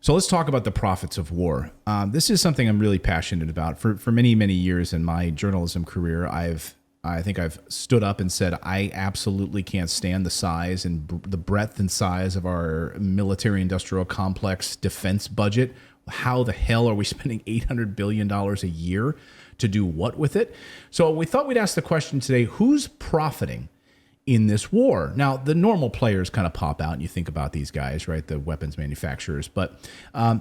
So let's talk about the profits of war. This is something I'm really passionate about. For many, many years in my journalism career, I think I've stood up and said I absolutely can't stand the size and the breadth and size of our military-industrial complex defense budget. How the hell are we spending $800 billion a year to do what with it? So we thought we'd ask the question today, who's profiting in this war? Now, the normal players kind of pop out and you think about these guys, right? The weapons manufacturers. But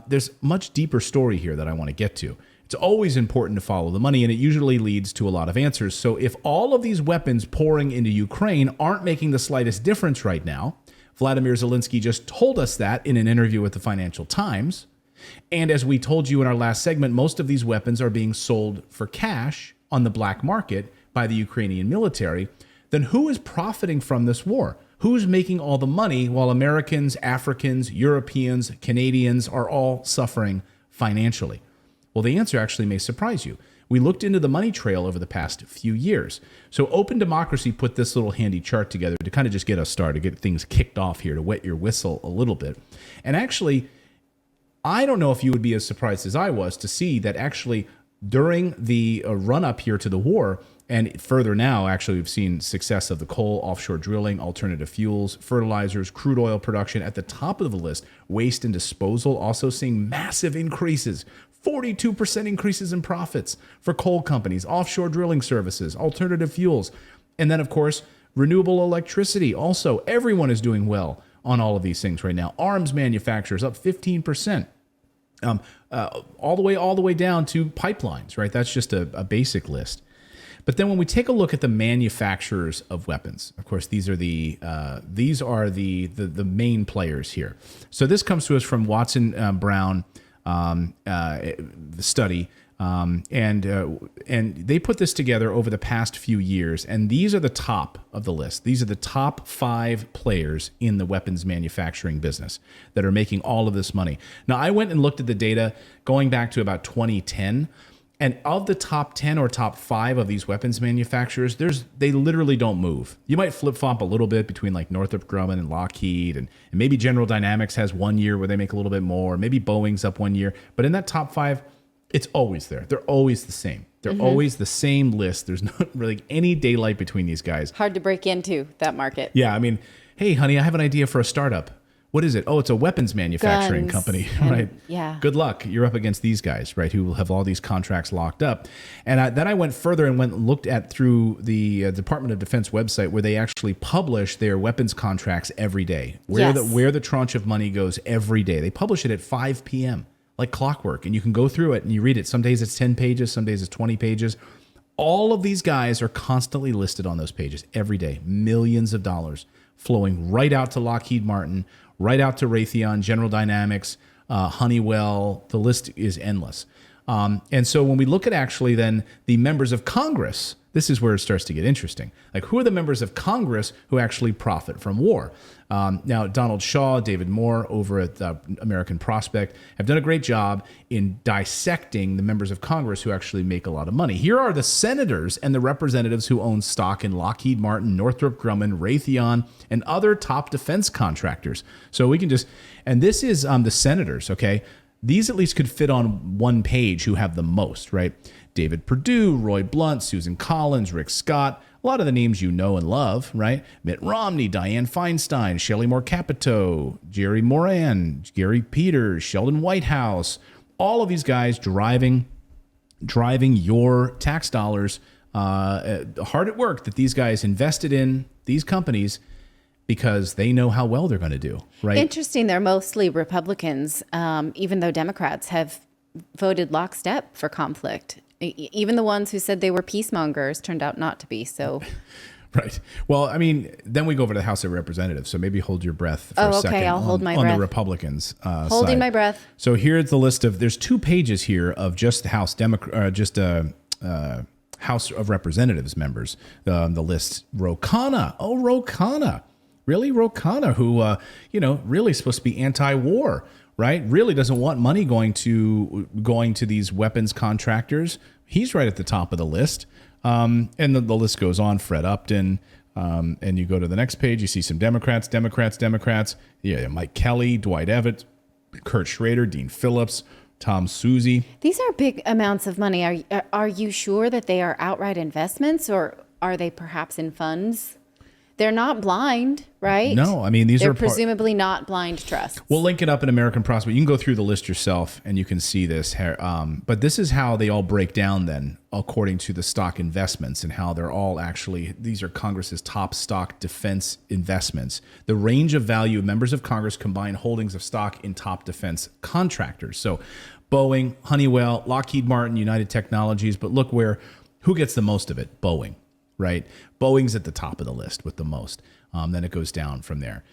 there's a much deeper story here that I want to get to. It's always important to follow the money, and it usually leads to a lot of answers. So if all of these weapons pouring into Ukraine aren't making the slightest difference right now, Vladimir Zelensky just told us that in an interview with the Financial Times. And as we told you in our last segment, most of these weapons are being sold for cash on the black market by the Ukrainian military. Then who is profiting from this war? Who's making all the money while Americans, Africans, Europeans, Canadians are all suffering financially? Well, the answer actually may surprise you. We looked into the money trail over the past few years. So Open Democracy put this little handy chart together to kind of just get us started, get things kicked off here, to wet your whistle a little bit. And actually, I don't know if you would be as surprised as I was to see that actually during the run-up here to the war, and further now, actually, we've seen success of the coal, offshore drilling, alternative fuels, fertilizers, crude oil production at the top of the list. Waste and disposal also seeing massive increases, 42% increases in profits for coal companies, offshore drilling services, alternative fuels. And then, of course, renewable electricity. Also, everyone is doing well on all of these things right now. Arms manufacturers up 15%. All the way down to pipelines, right? That's just a basic list. But then when we take a look at the manufacturers of weapons, of course, these are the main players here. So this comes to us from Watson Brown, the study, and they put this together over the past few years, and these are the top of the list. These are the top 5 players in the weapons manufacturing business that are making all of this money. Now, I went and looked at the data going back to about 2010. And of the top 10 or top 5 of these weapons manufacturers, they literally don't move. You might flip-flop a little bit between like Northrop Grumman and Lockheed, and maybe General Dynamics has 1 year where they make a little bit more, maybe Boeing's up 1 year. But in that top 5, it's always there. They're always the same. They're always the same list. There's not really any daylight between these guys. Hard to break into that market. Yeah, I mean, hey, honey, I have an idea for a startup. What is it? Oh, it's a weapons manufacturing company, right? Yeah. Good luck. You're up against these guys, right, who will have all these contracts locked up. And then I went further and looked at through the Department of Defense website where they actually publish their weapons contracts every day, where the tranche of money goes every day. They publish it at 5 p.m. like clockwork, and you can go through it and you read it. Some days it's 10 pages, some days it's 20 pages. All of these guys are constantly listed on those pages every day. Millions of dollars flowing right out to Lockheed Martin, right out to Raytheon, General Dynamics, Honeywell. The list is endless. And so when we look at actually then the members of Congress, this is where it starts to get interesting. Like, who are the members of Congress who actually profit from war? Now, Donald Shaw, David Moore over at American Prospect have done a great job in dissecting the members of Congress who actually make a lot of money. Here are the senators and the representatives who own stock in Lockheed Martin, Northrop Grumman, Raytheon, and other top defense contractors. So we can and this is the senators, okay? These at least could fit on one page who have the most, right? David Perdue, Roy Blunt, Susan Collins, Rick Scott, a lot of the names you know and love, right? Mitt Romney, Dianne Feinstein, Shelley Moore Capito, Jerry Moran, Gary Peters, Sheldon Whitehouse, all of these guys driving your tax dollars hard at work that these guys invested in these companies because they know how well they're going to do, right? Interesting. They're mostly Republicans, even though Democrats have voted lockstep for conflict. Even the ones who said they were peacemongers turned out not to be. So, right. Well, I mean, then we go over to the House of Representatives. So maybe hold your breath for a second. Okay, I'll hold my breath. breath. On the Republicans' Holding side. my breath. So here's the list of, there's 2 pages here of just the House House of Representatives members. The list, Ro Khanna. Oh, Ro Khanna. Really? Ro Khanna, who, really is supposed to be anti-war, right? Really doesn't want money going to these weapons contractors. He's right at the top of the list. And the list goes on. Fred Upton. And you go to the next page, you see some Democrats. Yeah, Mike Kelly, Dwight Evans, Kurt Schrader, Dean Phillips, Tom Suzy. These are big amounts of money. Are you sure that they are outright investments, or are they perhaps in funds? They're not blind, right? No, I mean, they're presumably not blind trusts. We'll link it up in American Prospect. You can go through the list yourself and you can see this. But this is how they all break down then, according to the stock investments, and how they're all actually, these are Congress's top stock defense investments. The range of value of members of Congress combine holdings of stock in top defense contractors. So Boeing, Honeywell, Lockheed Martin, United Technologies, but look who gets the most of it? Boeing. Right? Boeing's at the top of the list with the most. Then it goes down from there.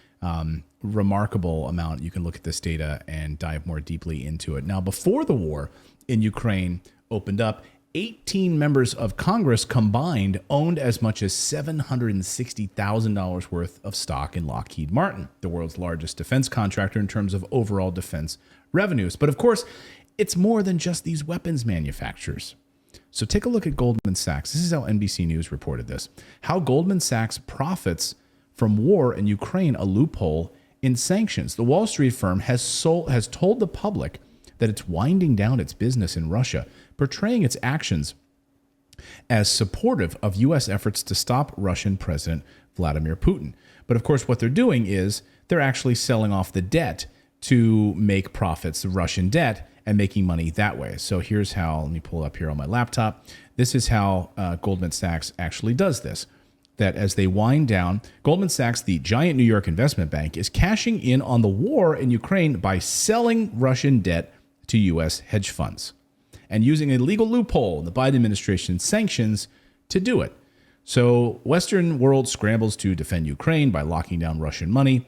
Remarkable amount. You can look at this data and dive more deeply into it. Now, before the war in Ukraine opened up, 18 members of Congress combined owned as much as $760,000 worth of stock in Lockheed Martin, the world's largest defense contractor in terms of overall defense revenues. But of course, it's more than just these weapons manufacturers. So take a look at Goldman Sachs. This is how NBC News reported this. How Goldman Sachs profits from war in Ukraine, a loophole in sanctions. The Wall Street firm has told the public that it's winding down its business in Russia, portraying its actions as supportive of U.S. efforts to stop Russian President Vladimir Putin. But of course, what they're doing is they're actually selling off the debt to make profits, the Russian debt, and making money that way. So here's how, let me pull it up here on my laptop. This is how Goldman Sachs actually does this. That as they wind down, Goldman Sachs, the giant New York investment bank, is cashing in on the war in Ukraine by selling Russian debt to U.S. hedge funds and using a legal loophole in the Biden administration's sanctions to do it. So Western world scrambles to defend Ukraine by locking down Russian money.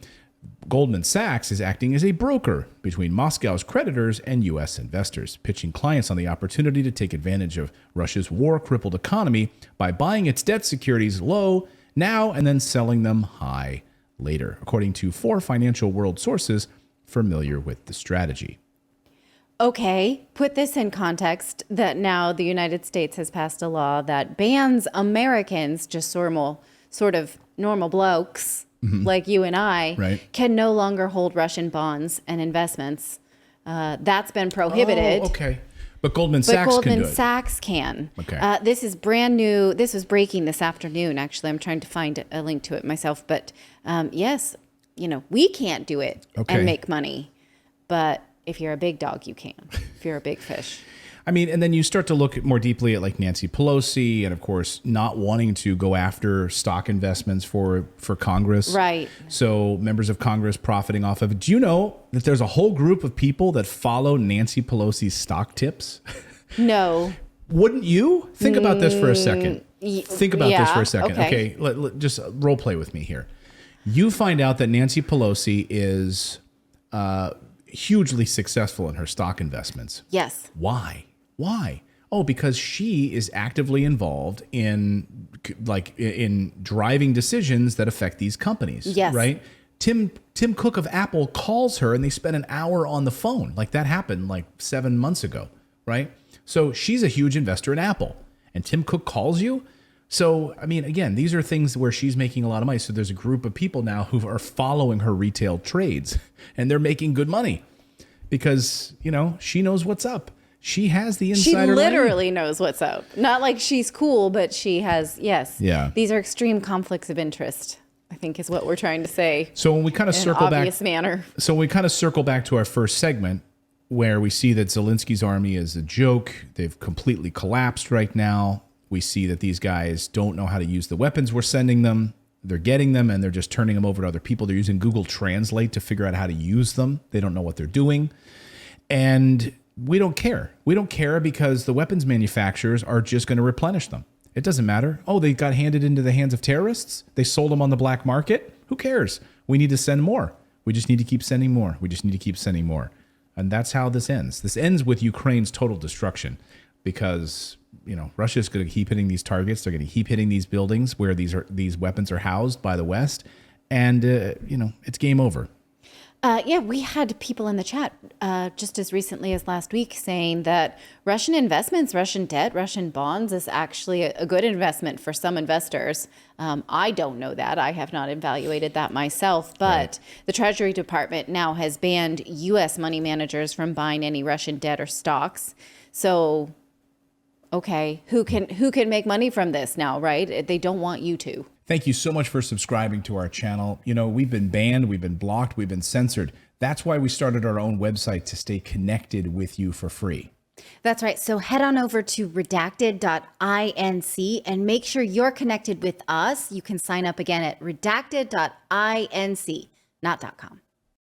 Goldman Sachs is acting as a broker between Moscow's creditors and U.S. investors, pitching clients on the opportunity to take advantage of Russia's war-crippled economy by buying its debt securities low now and then selling them high later, according to 4 Financial World sources familiar with the strategy. Okay, put this in context that now the United States has passed a law that bans Americans, just sort of normal blokes, like you and I, right, can no longer hold Russian bonds and investments. That's been prohibited. Oh, okay. But Goldman Sachs can do it. Goldman Sachs can. Okay. This is brand new. This was breaking this afternoon, actually. I'm trying to find a link to it myself. But yes, we can't do it and make money. But if you're a big dog, you can. If you're a big fish. I mean, and then you start to look more deeply at like Nancy Pelosi and, of course, not wanting to go after stock investments for Congress. Right. So members of Congress profiting off of it. Do you know that there's a whole group of people that follow Nancy Pelosi's stock tips? No. Wouldn't you? Think about this for a second. Think about this for a second. Okay. Just role play with me here. You find out that Nancy Pelosi is hugely successful in her stock investments. Yes. Why? Oh, because she is actively involved in driving decisions that affect these companies. Yes. Right? Tim Cook of Apple calls her and they spend an hour on the phone. Like that happened like 7 months ago, right? So she's a huge investor in Apple and Tim Cook calls you. So, I mean, again, these are things where she's making a lot of money. So there's a group of people now who are following her retail trades and they're making good money because, she knows what's up. She has the insider. She literally knows what's up. Not like she's cool, but she has, yes. Yeah. These are extreme conflicts of interest, I think is what we're trying to say. So when we kind of circle back. Manner. So we kind of circle back to our first segment where we see that Zelensky's army is a joke. They've completely collapsed right now. We see that these guys don't know how to use the weapons we're sending them. They're getting them and they're just turning them over to other people. They're using Google Translate to figure out how to use them. They don't know what they're doing. And we don't care. We don't care because the weapons manufacturers are just going to replenish them. It doesn't matter. Oh, they got handed into the hands of terrorists. They sold them on the black market. Who cares? We need to send more. We just need to keep sending more. We just need to keep sending more. And that's how this ends. This ends with Ukraine's total destruction because, Russia's going to keep hitting these targets. They're going to keep hitting these buildings where these weapons are housed by the West. And, it's game over. Yeah, we had people in the chat just as recently as last week saying that Russian investments, Russian debt, Russian bonds is actually a good investment for some investors. I don't know that. I have not evaluated that myself, but the Treasury Department now has banned U.S. money managers from buying any Russian debt or stocks. So, okay, who can make money from this now, right? They don't want you to. Thank you so much for subscribing to our channel. You know, we've been banned, we've been blocked, we've been censored. That's why we started our own website, to stay connected with you for free. That's right. So head on over to redacted.inc and make sure you're connected with us. You can sign up again at redacted.inc, not .com.